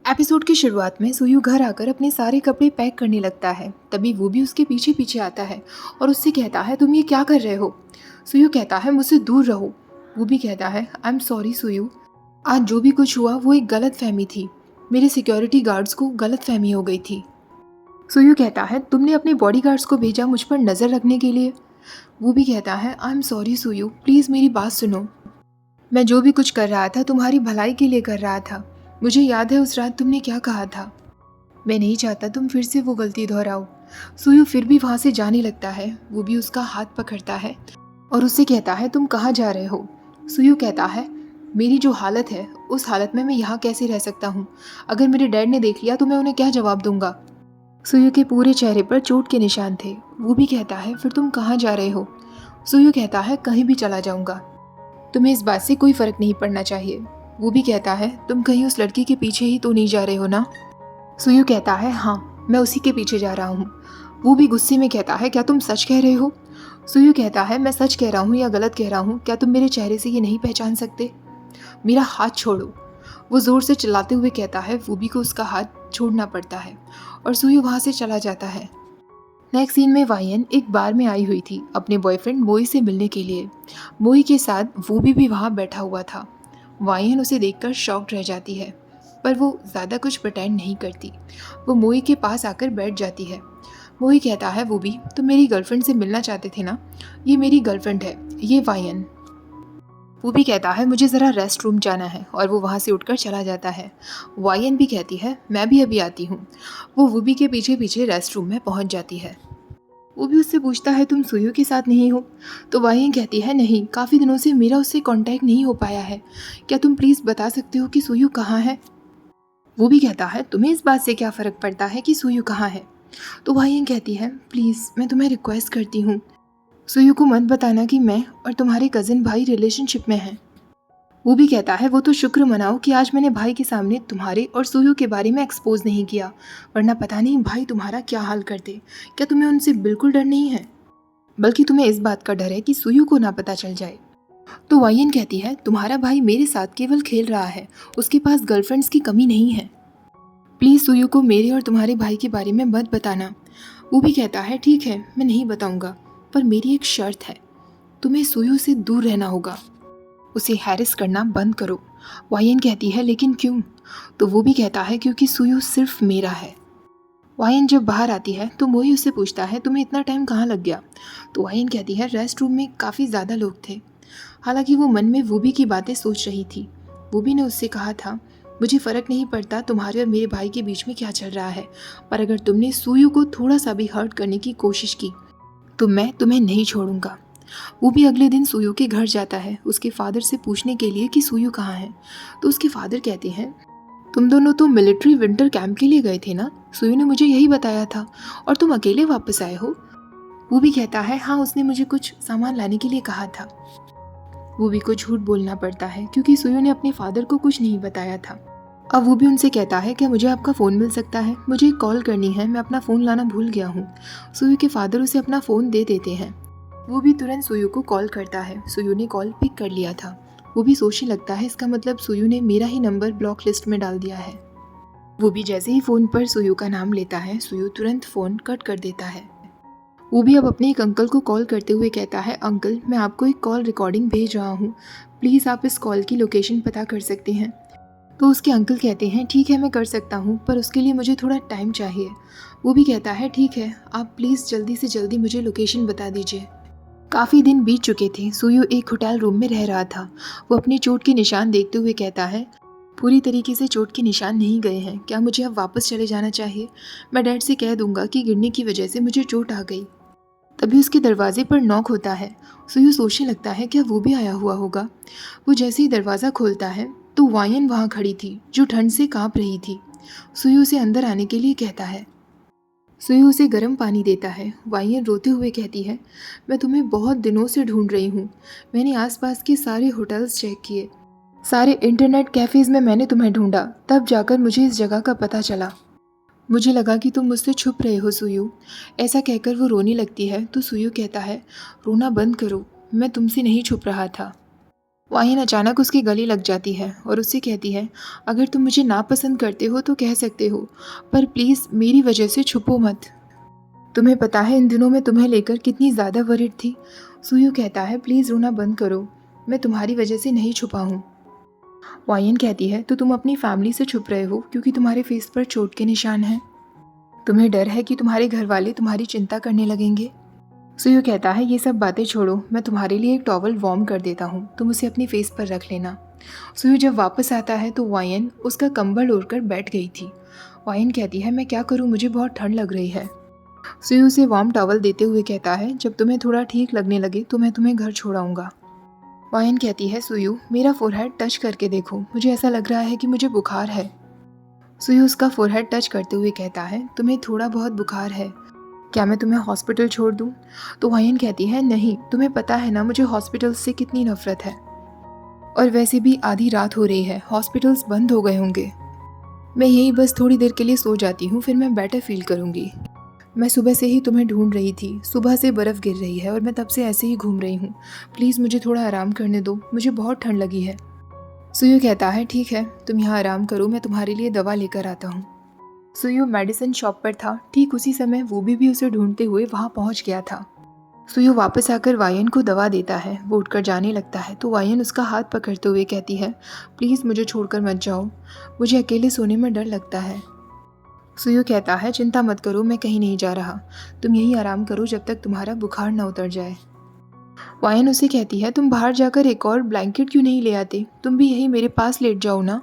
Episode की शुरुआत में सुयू घर आकर अपने सारे कपड़े पैक करने लगता है। तभी वो भी उसके पीछे पीछे आता है और उससे कहता है, तुम ये क्या कर रहे हो? सुयू कहता है, मुझसे दूर रहो। वो भी कहता है, आई एम सॉरी सुयू, आज जो भी कुछ हुआ वो एक गलत फहमी थी। मेरे सिक्योरिटी गार्ड्स को गलत फहमी हो गई थी। सुयू कहता है, तुमने अपने बॉडी गार्ड्स को भेजा मुझ पर नज़र रखने के लिए? वो भी कहता है, आई एम सॉरी सुयू, प्लीज़ मेरी बात सुनो। मैं जो भी कुछ कर रहा था तुम्हारी भलाई के लिए कर रहा था। मुझे याद है उस रात तुमने क्या कहा था। मैं नहीं चाहता तुम फिर से वो गलती दोहराओ। सुयू फिर भी वहाँ से जाने लगता है। वो भी उसका हाथ पकड़ता है और उससे कहता है, तुम कहाँ जा रहे हो? सुयू कहता है, मेरी जो हालत है उस हालत में मैं यहाँ कैसे रह सकता हूँ? अगर मेरे डैड ने देख लिया तो मैं उन्हें क्या जवाब दूंगा? सुयू के पूरे चेहरे पर चोट के निशान थे। वो भी कहता है, फिर तुम कहाँ जा रहे हो? सुयू कहता है, कहीं भी चला जाऊँगा, तुम्हें इस बात से कोई फ़र्क नहीं पड़ना चाहिए। वो भी कहता है, तुम कहीं उस लड़की के पीछे ही तो नहीं जा रहे हो ना? सुयू कहता है, हाँ मैं उसी के पीछे जा रहा हूँ। वो भी गुस्से में कहता है, क्या तुम सच कह रहे हो? सुयू कहता है, मैं सच कह रहा हूँ या गलत कह रहा हूँ, क्या तुम मेरे चेहरे से ये नहीं पहचान सकते? मेरा हाथ छोड़ो। वो ज़ोर से चिल्लाते हुए कहता है। वो भी को उसका हाथ छोड़ना पड़ता है और सुयू वहाँ से चला जाता है। नेक्स्ट सीन में वायन एक बार में आई हुई थी अपने बॉयफ्रेंड मोई से मिलने के लिए। मोई के साथ वो भी वहाँ बैठा हुआ था। वायन उसे देखकर शॉक्ड रह जाती है, पर वो ज़्यादा कुछ प्रिटेंड नहीं करती। वो मोई के पास आकर बैठ जाती है। मोई कहता है, वो भी तुम मेरी गर्लफ्रेंड से मिलना चाहते थे ना? ये मेरी गर्लफ्रेंड है, ये वायन। वो भी कहता है, मुझे ज़रा रेस्ट रूम जाना है, और वो वहाँ से उठकर चला जाता है। वायन भी कहती है, मैं भी अभी आती हूँ। वो वूबी के पीछे पीछे रेस्ट रूम में पहुँच जाती है। वो भी उससे पूछता है, तुम सुयू के साथ नहीं हो? तो वायन कहती है, नहीं, काफ़ी दिनों से मेरा उससे कांटेक्ट नहीं हो पाया है। क्या तुम प्लीज़ बता सकते हो कि सुयू कहाँ है? वो भी कहता है, तुम्हें इस बात से क्या फ़र्क पड़ता है कि सुयू कहाँ है? तो वायन कहती है, प्लीज़ मैं तुम्हें रिक्वेस्ट करती हूँ, सुयू को मत बताना कि मैं और तुम्हारे कज़न भाई रिलेशनशिप में हैं। वो भी कहता है, वो तो शुक्र मनाओ कि आज मैंने भाई के सामने तुम्हारे और सुयू के बारे में एक्सपोज नहीं किया, वरना पता नहीं भाई तुम्हारा क्या हाल करते। क्या तुम्हें उनसे बिल्कुल डर नहीं है? बल्कि तुम्हें इस बात का डर है कि सुयू को ना पता चल जाए। तो वायन कहती है, तुम्हारा भाई मेरे साथ केवल खेल रहा है, उसके पास गर्लफ्रेंड्स की कमी नहीं है। प्लीज़ सुयू को मेरे और तुम्हारे भाई के बारे में मत बताना। वो भी कहता है, ठीक है मैं नहीं बताऊंगा, पर मेरी एक शर्त है, तुम्हें सुयू से दूर रहना होगा, उसे हैरिस करना बंद करो। वायन कहती है, लेकिन क्यों? तो वो भी कहता है, क्योंकि सुयू सिर्फ मेरा है। वायन जब बाहर आती है तो मोई उससे पूछता है, तुम्हें इतना टाइम कहाँ लग गया? तो वायन कहती है, रेस्ट रूम में काफ़ी ज़्यादा लोग थे। हालांकि वो मन में वूबी की बातें सोच रही थी। वूबी ने उससे कहा था, मुझे फ़र्क नहीं पड़ता तुम्हारे और मेरे भाई के बीच में क्या चल रहा है, पर अगर तुमने सुयू को थोड़ा सा भी हर्ट करने की कोशिश की तो मैं तुम्हें नहीं छोड़ूंगा। वो भी अगले दिन सुयू के घर जाता है उसके फादर से पूछने के लिए कि सुयू कहाँ है। तो उसके फादर कहते हैं, तुम दोनों तो मिलिट्री विंटर कैंप के लिए गए थे ना? सुयू ने मुझे यही बताया था, और तुम अकेले वापस आए हो? वो भी कहता है, हाँ उसने मुझे कुछ सामान लाने के लिए कहा था। वो भी को झूठ बोलना पड़ता है क्योंकि सुयू ने अपने फादर को कुछ नहीं बताया था। अब वो भी उनसे कहता है, क्या मुझे आपका फ़ोन मिल सकता है? मुझे एक कॉल करनी है, मैं अपना फ़ोन लाना भूल गया हूँ। सुयू के फादर उसे अपना फ़ोन दे देते हैं। वो भी तुरंत सुयू को कॉल करता है। सुयू ने कॉल पिक कर लिया था। वो भी सोचने लगता है, इसका मतलब सुयू ने मेरा ही नंबर ब्लॉक लिस्ट में डाल दिया है। वो भी जैसे ही फ़ोन पर सुयू का नाम लेता है, सुयू तुरंत फ़ोन कट कर देता है। वो भी अब अपने एक अंकल को कॉल करते हुए कहता है, अंकल मैं आपको एक कॉल रिकॉर्डिंग भेज रहा हूँ, प्लीज़ आप इस कॉल की लोकेशन पता कर सकते हैं? तो उसके अंकल कहते हैं, ठीक है मैं कर सकता हूँ, पर उसके लिए मुझे थोड़ा टाइम चाहिए। वो भी कहता है, ठीक है आप प्लीज़ जल्दी से जल्दी मुझे लोकेशन बता दीजिए। काफ़ी दिन बीत चुके थे। सुयू एक होटल रूम में रह रहा था। वो अपनी चोट के निशान देखते हुए कहता है, पूरी तरीके से चोट के निशान नहीं गए हैं, क्या मुझे अब वापस चले जाना चाहिए? मैं डैड से कह दूंगा कि गिरने की वजह से मुझे चोट आ गई। तभी उसके दरवाजे पर नॉक होता है। सुयू सोचने लगता है, क्या वो भी आया हुआ होगा? वो जैसे ही दरवाज़ा खोलता है तो वायन वहाँ खड़ी थी जो ठंड से काँप रही थी। सुयू उसे अंदर आने के लिए कहता है। सुयू उसे गर्म पानी देता है। वायन रोते हुए कहती है, मैं तुम्हें बहुत दिनों से ढूंढ रही हूँ। मैंने आसपास के सारे होटल्स चेक किए, सारे इंटरनेट कैफ़ेज़ में मैंने तुम्हें ढूंढा, तब जाकर मुझे इस जगह का पता चला। मुझे लगा कि तुम मुझसे छुप रहे हो सुयू। ऐसा कहकर वो रोने लगती है तो सुयू कहता है, रोना बंद करो, मैं तुमसे नहीं छुप रहा था। वायन अचानक उसके गले लग जाती है और उससे कहती है, अगर तुम मुझे नापसंद करते हो तो कह सकते हो, पर प्लीज़ मेरी वजह से छुपो मत। तुम्हें पता है इन दिनों मैं तुम्हें लेकर कितनी ज़्यादा वरिड थी। सुयू कहता है, प्लीज़ रोना बंद करो, मैं तुम्हारी वजह से नहीं छुपा हूँ। वायन कहती है, तो तुम अपनी फैमिली से छुप रहे हो क्योंकि तुम्हारे फेस पर चोट के निशान हैं। तुम्हें डर है कि तुम्हारे घर वाले तुम्हारी चिंता करने लगेंगे। सुयू कहता है, ये सब बातें छोड़ो, मैं तुम्हारे लिए एक टॉवल वार्म कर देता हूँ, तुम उसे अपनी फेस पर रख लेना। सुयू जब वापस आता है तो वायन उसका कंबल ओढ़कर बैठ गई थी। वायन कहती है, मैं क्या करूँ, मुझे बहुत ठंड लग रही है। सुयू उसे वार्म टॉवल देते हुए कहता है, जब तुम्हें थोड़ा ठीक लगने लगे तो मैं तुम्हें घर छोड़ाऊंगा। वायन कहती है, सुयू मेरा फोरहेड टच करके देखो, मुझे ऐसा लग रहा है कि मुझे बुखार है। सुयू उसका फोरहेड टच करते हुए कहता है, तुम्हें थोड़ा बहुत बुखार है, क्या मैं तुम्हें हॉस्पिटल छोड़ दूँ? तो वायन कहती है, नहीं, तुम्हें पता है ना मुझे हॉस्पिटल से कितनी नफरत है, और वैसे भी आधी रात हो रही है, हॉस्पिटल्स बंद हो गए होंगे। मैं यही बस थोड़ी देर के लिए सो जाती हूँ, फिर मैं बेटर फील करूँगी। मैं सुबह से ही तुम्हें ढूंढ रही थी, सुबह से बर्फ़ गिर रही है और मैं तब से ऐसे ही घूम रही हूँ। प्लीज़ मुझे थोड़ा आराम करने दो, मुझे बहुत ठंड लगी है। सुयू कहता है, ठीक है, तुम यहाँ आराम करो, मैं तुम्हारे लिए दवा लेकर आता हूँ। सुयू मेडिसिन शॉप पर था। ठीक उसी समय वूबी भी उसे ढूंढते हुए वहाँ पहुँच गया था। सुयू वापस आकर वायन को दवा देता है। वो उठकर जाने लगता है तो वायन उसका हाथ पकड़ते हुए कहती है, प्लीज़ मुझे छोड़कर मत जाओ, मुझे अकेले सोने में डर लगता है। सुयू कहता है, चिंता मत करो, मैं कहीं नहीं जा रहा, तुम यहीं आराम करो जब तक तुम्हारा बुखार न उतर जाए। वायन उसे कहती है, तुम बाहर जाकर एक और ब्लैंकेट क्यों नहीं ले आते, तुम भी यहीं मेरे पास लेट जाओ ना।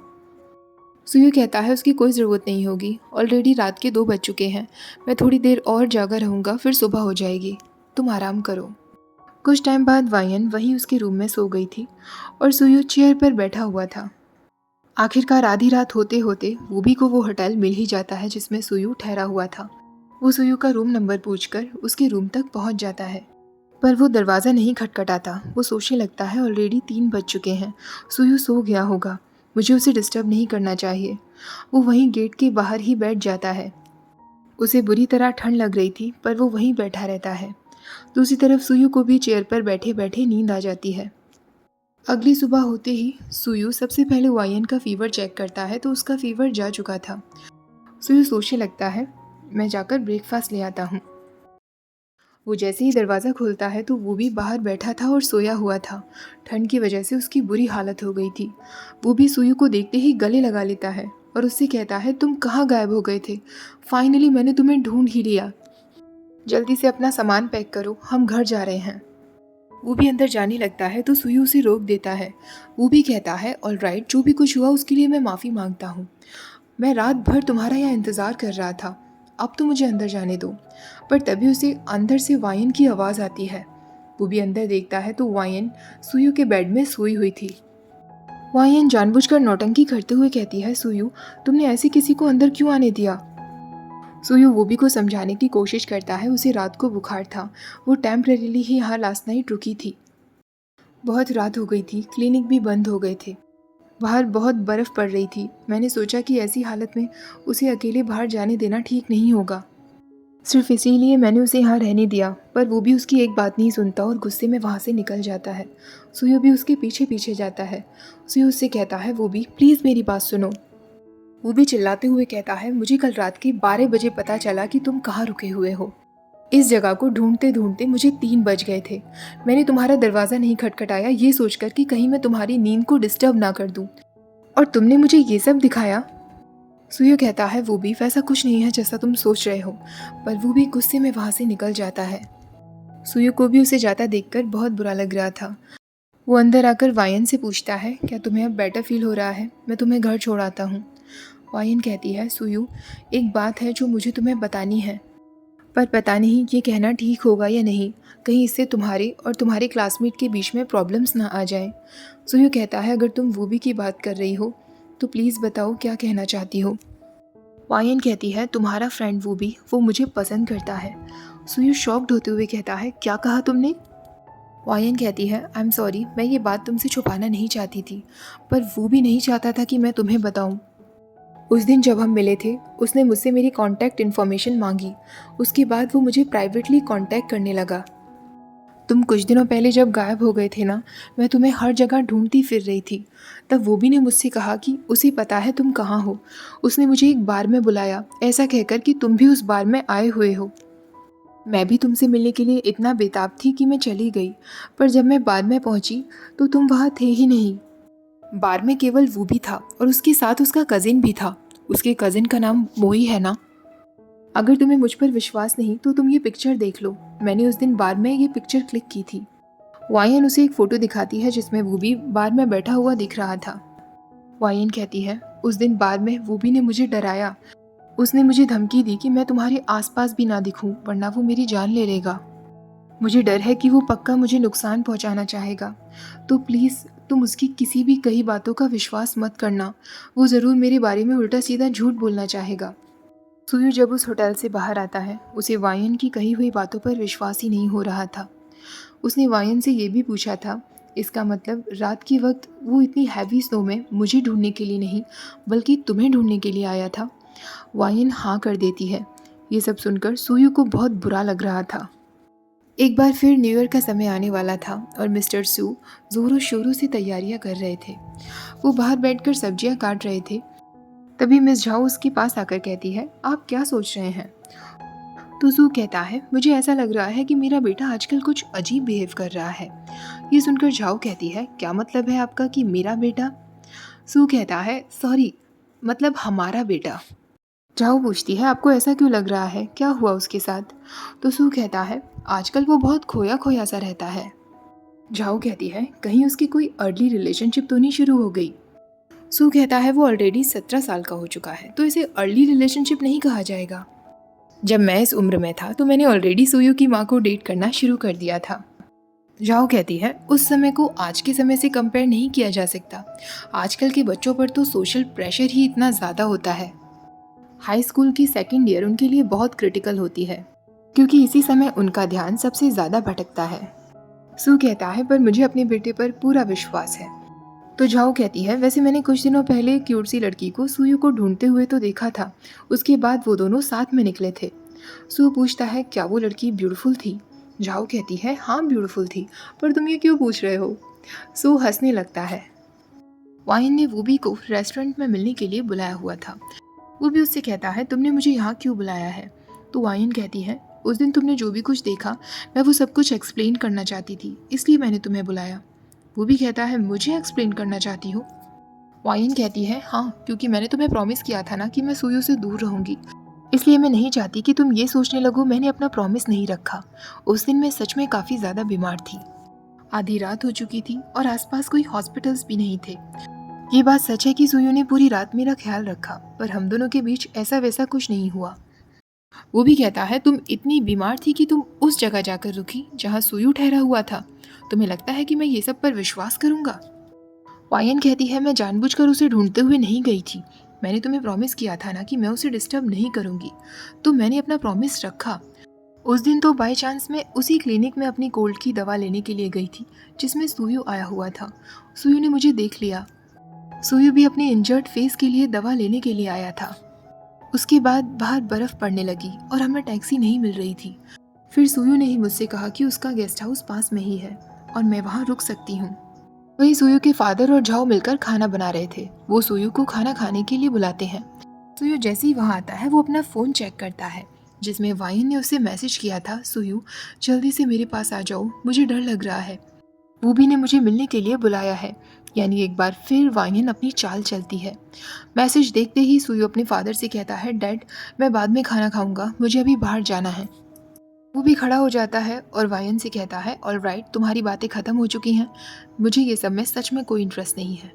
सुयू कहता है, उसकी कोई ज़रूरत नहीं होगी, ऑलरेडी रात के 2 बज चुके हैं, मैं थोड़ी देर और जागा रहूँगा, फिर सुबह हो जाएगी, तुम आराम करो। कुछ टाइम बाद वायन वहीं उसके रूम में सो गई थी और सुयू चेयर पर बैठा हुआ था। आखिरकार आधी रात होते होते वूबी को वो होटल मिल ही जाता है जिसमें सुयू ठहरा हुआ था। वो सुयू का रूम नंबर पूछकर उसके रूम तक पहुंच जाता है, पर वो दरवाज़ा नहीं खटखटाता। वो सोचने लगता है, ऑलरेडी 3 बज चुके हैं, सुयू सो गया होगा, मुझे उसे डिस्टर्ब नहीं करना चाहिए। वो वहीं गेट के बाहर ही बैठ जाता है। उसे बुरी तरह ठंड लग रही थी, पर वो वहीं बैठा रहता है। दूसरी तरफ सुयू को भी चेयर पर बैठे बैठे नींद आ जाती है। अगली सुबह होते ही सुयू सबसे पहले वायन का फीवर चेक करता है तो उसका फीवर जा चुका था। सुयू सोचने लगता है, मैं जाकर ब्रेकफास्ट ले आता हूँ। वो जैसे ही दरवाज़ा खोलता है तो वो भी बाहर बैठा था और सोया हुआ था। ठंड की वजह से उसकी बुरी हालत हो गई थी। वो भी सुयू को देखते ही गले लगा लेता है और उससे कहता है, तुम कहाँ गायब हो गए थे, फाइनली मैंने तुम्हें ढूंढ ही लिया, जल्दी से अपना सामान पैक करो, हम घर जा रहे हैं। वो भी अंदर जाने लगता है तो सुयू उसे रोक देता है। वो भी कहता है, ऑलराइट, जो भी कुछ हुआ उसके लिए मैं माफ़ी मांगता हूँ, मैं रात भर तुम्हारा यहाँ इंतज़ार कर रहा था, अब तो मुझे अंदर जाने दो। पर तभी उसे अंदर से वायन की आवाज़ आती है। वो भी अंदर देखता है तो वायन सुयू के बेड में सोई हुई थी। वायन जानबूझकर नौटंकी करते हुए कहती है, सुयू तुमने ऐसे किसी को अंदर क्यों आने दिया। सुयू वूबी को समझाने की कोशिश करता है, उसे रात को बुखार था, वो टेम्परेरीली ही यहाँ लास्ट नाइट रुकी थी, बहुत रात हो गई थी, क्लिनिक भी बंद हो गए थे, बाहर बहुत बर्फ़ पड़ रही थी, मैंने सोचा कि ऐसी हालत में उसे अकेले बाहर जाने देना ठीक नहीं होगा, सिर्फ इसीलिए मैंने उसे यहाँ रहने दिया। पर वो भी उसकी एक बात नहीं सुनता और गुस्से में वहाँ से निकल जाता है। सुयू भी उसके पीछे पीछे जाता है। सुयू उससे कहता है, वो भी प्लीज़ मेरी बात सुनो। वो भी चिल्लाते हुए कहता है, मुझे कल रात के 12 बजे पता चला कि तुम कहाँ रुके हुए हो। इस जगह को ढूंढते ढूंढते मुझे 3 बज गए थे। मैंने तुम्हारा दरवाज़ा नहीं खटखटाया ये सोचकर कि कहीं मैं तुम्हारी नींद को डिस्टर्ब ना कर दूँ, और तुमने मुझे ये सब दिखाया। सुयू कहता है, वो भी वैसा कुछ नहीं है जैसा तुम सोच रहे हो। पर वो भी गुस्से में वहाँ से निकल जाता है। सुयू को भी उसे जाता देखकर बहुत बुरा लग रहा था। वो अंदर आकर वायन से पूछता है, क्या तुम्हें अब बेटर फील हो रहा है, मैं तुम्हें घर छोड़ आता हूँ। वायन कहती है, सुयू एक बात है जो मुझे तुम्हें बतानी है, पर पता नहीं ये कहना ठीक होगा या नहीं, कहीं इससे तुम्हारे और तुम्हारे क्लासमेट के बीच में प्रॉब्लम्स ना आ जाए। सुयू कहता है, अगर तुम वूबी की बात कर रही हो तो प्लीज़ बताओ क्या कहना चाहती हो। वायन कहती है, तुम्हारा फ्रेंड वूबी, वो मुझे पसंद करता है। सुयू शॉक्ड होते हुए कहता है, क्या कहा तुमने। वायन कहती है, आई एम सॉरी, मैं ये बात तुमसे छुपाना नहीं चाहती थी, पर वो भी नहीं चाहता था कि मैं तुम्हें बताऊं। उस दिन जब हम मिले थे उसने मुझसे मेरी कॉन्टैक्ट इन्फॉर्मेशन मांगी, उसके बाद वो मुझे प्राइवेटली कॉन्टैक्ट करने लगा। तुम कुछ दिनों पहले जब गायब हो गए थे ना, मैं तुम्हें हर जगह ढूंढती फिर रही थी। तब वो भी ने मुझसे कहा कि उसे पता है तुम कहाँ हो। उसने मुझे एक बार में बुलाया, ऐसा कहकर कि तुम भी उस बार में आए हुए हो। मैं भी तुमसे मिलने के लिए इतना बेताब थी कि मैं चली गई, पर जब मैं बाद में पहुंची तो तुम वहाँ थे ही नहीं। बार में केवल वो भी था और उसके साथ उसका कजिन भी था। उसके कजिन का नाम मोई है ना। अगर तुम्हें मुझ पर विश्वास नहीं तो तुम ये पिक्चर देख लो। मैंने उस दिन बार में ये पिक्चर क्लिक की थी। वायन उसे एक फ़ोटो दिखाती है जिसमें वो भी बार में बैठा हुआ दिख रहा था। वायन कहती है, उस दिन बार में वो भी ने मुझे डराया। उसने मुझे धमकी दी कि मैं तुम्हारे आसपास भी ना दिखूं वरना वो मेरी जान ले लेगा। मुझे डर है कि वो पक्का मुझे नुकसान पहुंचाना चाहेगा। तो प्लीज़ तुम उसकी किसी भी कही बातों का विश्वास मत करना। वो ज़रूर मेरे बारे में उल्टा सीधा झूठ बोलना चाहेगा। सुयु जब उस होटल से बाहर आता है, उसे वायन की कही हुई बातों पर विश्वास ही नहीं हो रहा था। उसने वायन से ये भी पूछा था, इसका मतलब रात के वक्त वो इतनी हैवी स्नो में मुझे ढूंढने के लिए नहीं बल्कि तुम्हें ढूंढने के लिए आया था। वायन हाँ कर देती है। ये सब सुनकर सुयु को बहुत बुरा लग रहा था। एक बार फिर न्यू ईयर का समय आने वाला था और मिस्टर सू जोरों शोरों से तैयारियां कर रहे थे। वो बाहर बैठकर सब्जियां काट रहे थे। तभी मिस झाओ उसके पास आकर कहती है, आप क्या सोच रहे हैं? तो सू कहता है, मुझे ऐसा लग रहा है कि मेरा बेटा आजकल कुछ अजीब बिहेव कर रहा है। ये सुनकर झाओ कहती है, क्या मतलब है आपका कि मेरा बेटा? सू कहता है, सॉरी, मतलब हमारा बेटा। झाओ पूछती है, आपको ऐसा क्यों लग रहा है, क्या हुआ उसके साथ? तो सू कहता है, आजकल वो बहुत खोया खोया सा रहता है। झाओ कहती है, कहीं उसकी कोई अर्ली रिलेशनशिप तो नहीं शुरू हो गई? सू कहता है, वो ऑलरेडी 17 साल का हो चुका है तो इसे अर्ली रिलेशनशिप नहीं कहा जाएगा। जब मैं इस उम्र में था तो मैंने ऑलरेडी सुयु की माँ को डेट करना शुरू कर दिया था। झाओ कहती है, उस समय को आज के समय से कंपेयर नहीं किया जा सकता। आजकल के बच्चों पर तो सोशल प्रेशर ही इतना ज़्यादा होता है। हाई स्कूल की सेकेंड ईयर उनके लिए बहुत क्रिटिकल होती है क्योंकि इसी समय उनका ध्यान सबसे ज़्यादा भटकता है। सू कहता है, पर मुझे अपने बेटे पर पूरा विश्वास है। तो झाओ कहती है, वैसे मैंने कुछ दिनों पहले एक क्यूट सी लड़की को सुयु को ढूंढते हुए तो देखा था। उसके बाद वो दोनों साथ में निकले थे। सू पूछता है, क्या वो लड़की ब्यूटीफुल थी? झाओ कहती है, हाँ ब्यूटीफुल थी, पर तुम ये क्यों पूछ रहे हो? सू हंसने लगता है। वाइन ने वूबी को रेस्टोरेंट में मिलने के लिए बुलाया हुआ था। वो भी उससे कहता है, तुमने मुझे यहाँ क्यों बुलाया है? तो वाइन कहती है, उस दिन तुमने जो भी कुछ देखा मैं वो सब कुछ एक्सप्लेन करना चाहती थी, इसलिए मैंने तुम्हें बुलाया। वो भी कहता है, मुझे एक्सप्लेन करना चाहती हो? वाइन कहती है, हाँ, क्योंकि मैंने तुम्हें प्रॉमिस किया था ना कि मैं सुयु से दूर रहूंगी, इसलिए मैं नहीं चाहती कि तुम ये सोचने लगो मैंने अपना प्रॉमिस नहीं रखा। उस दिन मैं सच में काफ़ी ज़्यादा बीमार थी। आधी रात हो चुकी थी और आसपास कोई हॉस्पिटल्स भी नहीं थे। ये बात सच है कि सुयु ने पूरी रात मेरा ख्याल रखा, पर हम दोनों के बीच ऐसा वैसा कुछ नहीं हुआ। वो भी कहता है, तुम इतनी बीमार थी कि तुम उस जगह जाकर रुकी जहाँ सुयु ठहरा हुआ था। तुम्हें लगता है कि मैं ये सब पर विश्वास करूंगा? वायन कहती है, मैं जानबूझकर उसे ढूंढते हुए नहीं गई थी। मैंने तुम्हें प्रॉमिस किया था ना कि मैं उसे डिस्टर्ब नहीं करूंगी, तो मैंने अपना प्रॉमिस रखा। उस दिन तो बाय चांस मैं उसी क्लिनिक में अपनी कोल्ड की दवा लेने के लिए गई थी जिसमें सुयु आया हुआ था। सुयु ने मुझे देख लिया। सुयु भी अपने इंजर्ड फेस के लिए दवा लेने के लिए आया था। उसके बाद बाहर बर्फ पड़ने लगी और हमें टैक्सी नहीं मिल रही थी। फिर सुयु ने ही मुझसे कहा कि उसका गेस्ट हाउस पास में ही है और मैं वहाँ रुक सकती हूँ। वहीं सुयु के फादर और झाओ मिलकर खाना बना रहे थे। वो सुयु को खाना खाने के लिए बुलाते हैं। सुयु जैसे ही वहाँ आता है वो अपना फ़ोन चेक करता है जिसमें वाइन ने उसे मैसेज किया था, सुयु जल्दी से मेरे पास आ जाओ, मुझे डर लग रहा है। वूबी ने मुझे मिलने के लिए बुलाया है। यानी एक बार फिर वाइन अपनी चाल चलती है। मैसेज देखते ही सुयु अपने फादर से कहता है, डैड मैं बाद में खाना खाऊंगा, मुझे अभी बाहर जाना है। वो भी खड़ा हो जाता है और वायन से कहता है, ऑल राइट, तुम्हारी बातें ख़त्म हो चुकी हैं, मुझे ये सब में सच में कोई इंटरेस्ट नहीं है।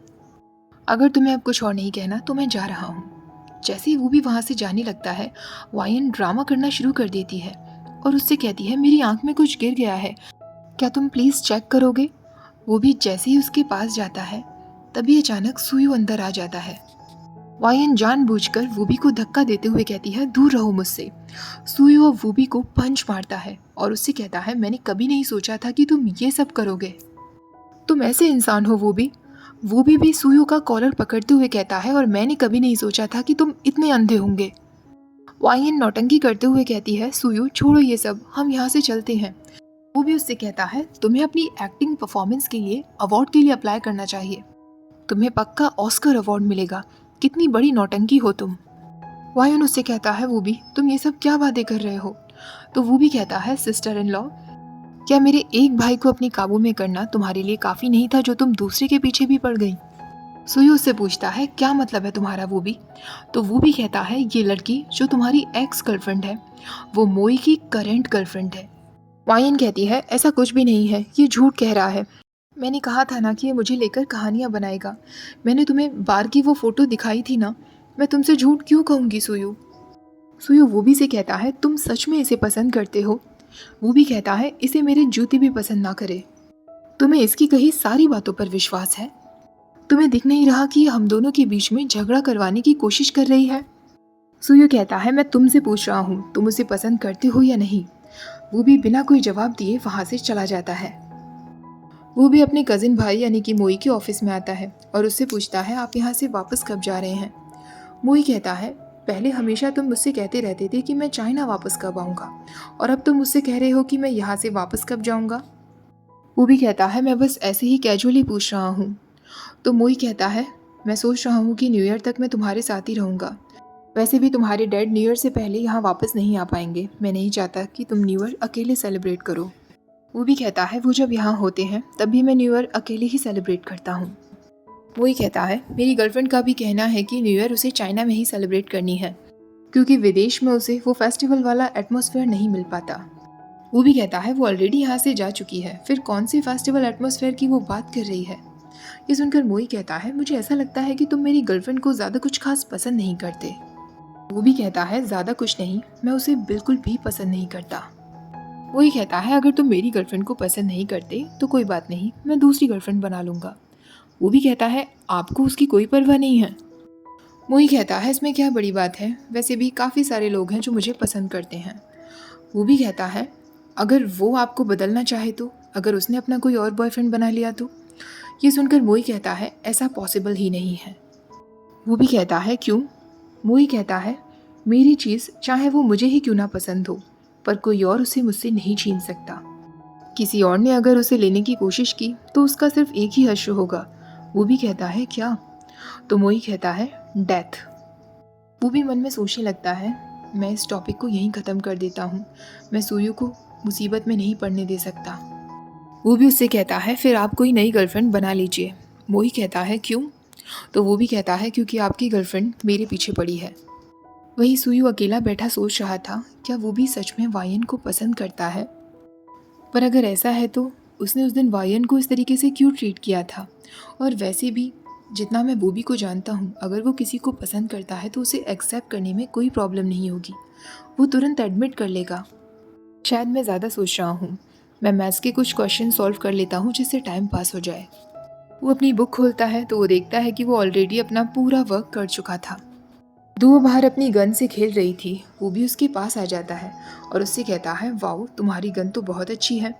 अगर तुम्हें अब कुछ और नहीं कहना तो मैं जा रहा हूँ। जैसे ही वो भी वहाँ से जाने लगता है, वायन ड्रामा करना शुरू कर देती है और उससे कहती है, मेरी आँख में कुछ गिर गया है, क्या तुम प्लीज़ चेक करोगे? वो भी जैसे ही उसके पास जाता है तभी अचानक सुयु अंदर आ जाता है। वायन जानबूझकर वूबी को धक्का देते हुए कहती है, दूर रहो मुझसे। सुयु अब वूबी को पंच मारता है और उससे कहता है, मैंने कभी नहीं सोचा था कि तुम ये सब करोगे। तुम ऐसे इंसान हो वूबी। वूबी भी सुयु का कॉलर पकड़ते हुए कहता है, और मैंने कभी नहीं सोचा था कि तुम इतने अंधे होंगे। वायन नौटंकी करते हुए कहती है, सुयु छोड़ो ये सब, हम यहाँ से चलते हैं। वो भी उससे कहता है तुम्हें अपनी एक्टिंग परफॉर्मेंस के लिए अवार्ड के लिए अप्लाई करना चाहिए, तुम्हें पक्का ऑस्कर अवार्ड मिलेगा, कितनी बड़ी नौटंकी हो तुम। वायन उससे कहता है वो भी तुम ये सब क्या बातें कर रहे हो। तो वो भी कहता है सिस्टर इन लॉ, क्या मेरे एक भाई को अपने काबू में करना तुम्हारे लिए काफ़ी नहीं था जो तुम दूसरे के पीछे भी पड़ गई। सुयु उससे पूछता है क्या मतलब है तुम्हारा वो भी। तो वो भी कहता है ये लड़की जो तुम्हारी एक्स गर्लफ्रेंड है वो मोई की करेंट गर्लफ्रेंड है। वायन कहती है ऐसा कुछ भी नहीं है, ये झूठ कह रहा है। मैंने कहा था ना कि ये मुझे लेकर कहानियाँ बनाएगा। मैंने तुम्हें बार की वो फ़ोटो दिखाई थी ना, मैं तुमसे झूठ क्यों कहूँगी सुयु। सुयु वो भी से कहता है तुम सच में इसे पसंद करते हो। वो भी कहता है इसे मेरे जूते भी पसंद ना करे। तुम्हें इसकी कही सारी बातों पर विश्वास है। तुम्हें दिख नहीं रहा कि हम दोनों के बीच में झगड़ा करवाने की कोशिश कर रही है। सुयु कहता है मैं तुमसे पूछ रहा हूँ तुम उसे पसंद करते हो या नहीं। वो भी बिना कोई जवाब दिए वहाँ से चला जाता है। वो भी अपने कजिन भाई यानी कि मोई के ऑफिस में आता है और उससे पूछता है आप यहाँ से वापस कब जा रहे हैं। मोई कहता है पहले हमेशा तुम मुझसे कहते रहते थे कि मैं चाइना वापस कब आऊँगा, और अब तुम मुझसे कह रहे हो कि मैं यहाँ से वापस कब जाऊँगा। वो भी कहता है मैं बस ऐसे ही कैजुअली पूछ रहा हूँ। तो मोई कहता है मैं सोच रहा हूँ कि न्यू ईयर तक मैं तुम्हारे साथ ही रहूँगा। वैसे भी तुम्हारे डैड न्यू ईयर से पहले यहाँ वापस नहीं आ पाएंगे, मैं नहीं चाहता कि तुम न्यू ईयर अकेले सेलिब्रेट करो। वो भी कहता है वो जब यहाँ होते हैं तब भी मैं न्यू ईयर अकेले ही सेलिब्रेट करता हूँ। वही कहता है मेरी गर्लफ्रेंड का भी कहना है कि न्यू ईयर उसे चाइना में ही सेलिब्रेट करनी है क्योंकि विदेश में उसे वो फेस्टिवल वाला एटमॉस्फेयर नहीं मिल पाता। वो भी कहता है वो ऑलरेडी यहाँ से जा चुकी है, फिर कौन सी फेस्टिवल एटमॉस्फेयर की वो बात कर रही है। ये सुनकर मोई कहता है मुझे ऐसा लगता है कि तुम मेरी गर्लफ्रेंड को ज़्यादा कुछ खास पसंद नहीं करते। वो भी कहता है ज़्यादा कुछ नहीं, मैं उसे बिल्कुल भी पसंद नहीं करता। वही कहता है अगर तुम मेरी गर्लफ्रेंड को पसंद नहीं करते तो कोई बात नहीं, मैं दूसरी गर्लफ्रेंड बना लूँगा। वो भी कहता है आपको उसकी कोई परवाह नहीं है। मोई कहता है इसमें क्या बड़ी बात है, वैसे भी काफ़ी सारे लोग हैं जो मुझे पसंद करते हैं। वो भी कहता है अगर वो आपको बदलना चाहे तो, अगर उसने अपना कोई और बॉयफ्रेंड बना लिया तो। ये सुनकर मोई कहता है ऐसा पॉसिबल ही नहीं है। वो भी कहता है क्यों। मोई कहता है मेरी चीज़ चाहे वो मुझे ही क्यों ना पसंद हो, पर कोई और उसे मुझसे नहीं छीन सकता। किसी और ने अगर उसे लेने की कोशिश की तो उसका सिर्फ एक ही हश्र होगा। वो भी कहता है क्या। तो मोई कहता है डेथ। वो भी मन में सोचने लगता है मैं इस टॉपिक को यहीं ख़त्म कर देता हूँ, मैं सुयु को मुसीबत में नहीं पड़ने दे सकता। वो भी उससे कहता है फिर आप कोई नई गर्लफ्रेंड बना लीजिए। मोई कहता है क्यों। तो वो भी कहता है क्योंकि आपकी गर्लफ्रेंड मेरे पीछे पड़ी है। वही सुयु अकेला बैठा सोच रहा था क्या वो भी सच में वायन को पसंद करता है। पर अगर ऐसा है तो उसने उस दिन वायन को इस तरीके से क्यों ट्रीट किया था। और वैसे भी जितना मैं बूबी को जानता हूँ, अगर वो किसी को पसंद करता है तो उसे एक्सेप्ट करने में कोई प्रॉब्लम नहीं होगी, वो तुरंत एडमिट कर लेगा। शायद मैं ज़्यादा सोच रहा हूँ, मैं मैथ्स के कुछ क्वेश्चन सॉल्व कर लेता हूँ जिससे टाइम पास हो जाए। वो अपनी बुक खोलता है तो वो देखता है कि वो ऑलरेडी अपना पूरा वर्क कर चुका था। दो बाहर अपनी गन से खेल रही थी, वो भी उसके पास आ जाता है और उससे कहता है वाओ तुम्हारी गन तो बहुत अच्छी है।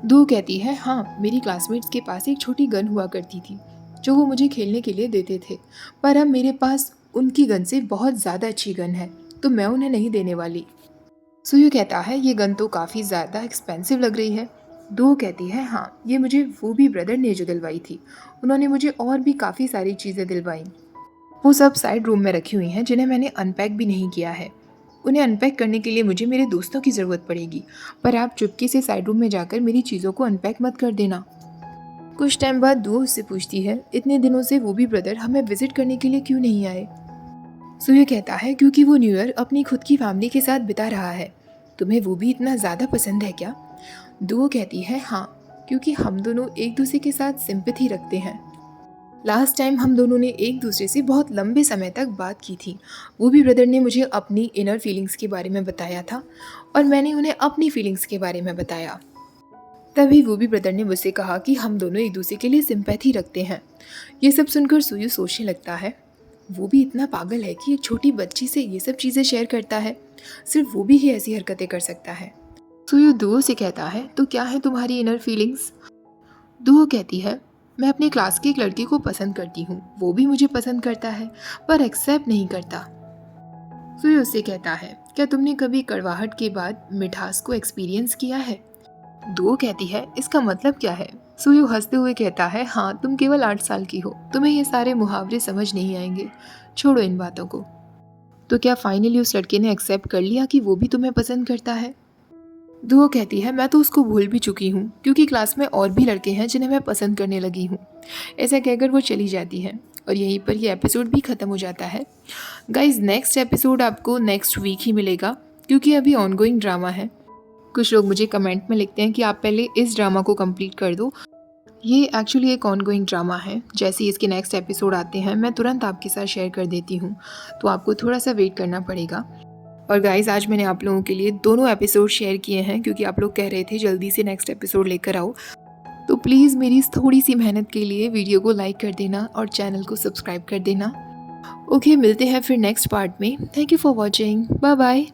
दो कहती है हाँ मेरी क्लासमेट्स के पास एक छोटी गन हुआ करती थी जो वो मुझे खेलने के लिए देते थे, पर अब मेरे पास उनकी गन से बहुत ज़्यादा अच्छी गन है तो मैं उन्हें नहीं देने वाली। सुयु कहता है ये गन तो काफ़ी ज़्यादा एक्सपेंसिव लग रही है। दो कहती है हाँ ये मुझे वो भी ब्रदर ने जो दिलवाई थी, उन्होंने मुझे और भी काफ़ी सारी चीज़ें दिलवाई। वो सब साइड रूम में रखी हुई हैं जिन्हें मैंने अनपैक भी नहीं किया है। उन्हें अनपैक करने के लिए मुझे मेरे दोस्तों की ज़रूरत पड़ेगी, पर आप चुपके से साइड रूम में जाकर मेरी चीज़ों को अनपैक मत कर देना। कुछ टाइम बाद दो उससे पूछती है इतने दिनों से वो भी ब्रदर हमें विजिट करने के लिए क्यों नहीं आए। सुयु कहता है क्योंकि वो न्यू ईयर अपनी खुद की फैमिली के साथ बिता रहा है। तुम्हें वो भी इतना ज़्यादा पसंद है क्या। दो कहती है हाँ क्योंकि हम दोनों एक दूसरे के साथ सिंपैथी रखते हैं। लास्ट टाइम हम दोनों ने एक दूसरे से बहुत लंबे समय तक बात की थी। वो भी ब्रदर ने मुझे अपनी इनर फीलिंग्स के बारे में बताया था और मैंने उन्हें अपनी फीलिंग्स के बारे में बताया। तभी वो भी ब्रदर ने मुझसे कहा कि हम दोनों एक दूसरे के लिए सिंपैथी रखते हैं। ये सब सुनकर सुयु सोचने लगता है वो भी इतना पागल है कि एक छोटी बच्ची से ये सब चीज़ें शेयर करता है, सिर्फ वो भी ही ऐसी हरकतें कर सकता है। सुयु दुओ से कहता है तो क्या है तुम्हारी इनर फीलिंग्स। दुओ कहती है मैं अपनी क्लास की एक लड़की को पसंद करती हूँ, वो भी मुझे पसंद करता है पर एक्सेप्ट नहीं करता। सुयु उससे कहता है क्या तुमने कभी कड़वाहट के बाद मिठास को एक्सपीरियंस किया है। दुओ कहती है, इसका मतलब क्या है? सुयु हंसते हुए कहता है, हाँ तुम केवल 8 साल की हो, तुम्हें ये सारे मुहावरे समझ नहीं आएंगे, छोड़ो इन बातों को। तो क्या फाइनली उस लड़के ने एक्सेप्ट कर लिया कि वो भी तुम्हें पसंद करता है? दुओ कहती है, मैं तो उसको भूल भी चुकी हूँ क्योंकि क्लास में और भी लड़के हैं जिन्हें मैं पसंद करने लगी हूँ। ऐसा कहकर वो चली जाती है और यहीं पर ये एपिसोड भी ख़त्म हो जाता है। गाइज नेक्स्ट एपिसोड आपको नेक्स्ट वीक ही मिलेगा क्योंकि अभी ऑनगोइंग ड्रामा है। कुछ लोग मुझे कमेंट में लिखते हैं कि आप पहले इस ड्रामा को कंप्लीट कर दो। ये एक्चुअली एक ऑनगोइंग ड्रामा है, जैसे ही इसके नेक्स्ट एपिसोड आते हैं मैं तुरंत आपके साथ शेयर कर देती हूँ, तो आपको थोड़ा सा वेट करना पड़ेगा। और गाइज़ आज मैंने आप लोगों के लिए दोनों एपिसोड शेयर किए हैं क्योंकि आप लोग कह रहे थे जल्दी से नेक्स्ट एपिसोड लेकर आओ। तो प्लीज़ मेरी इस थोड़ी सी मेहनत के लिए वीडियो को लाइक कर देना और चैनल को सब्सक्राइब कर देना। ओके, मिलते हैं फिर नेक्स्ट पार्ट में। Thank you for watching, bye bye.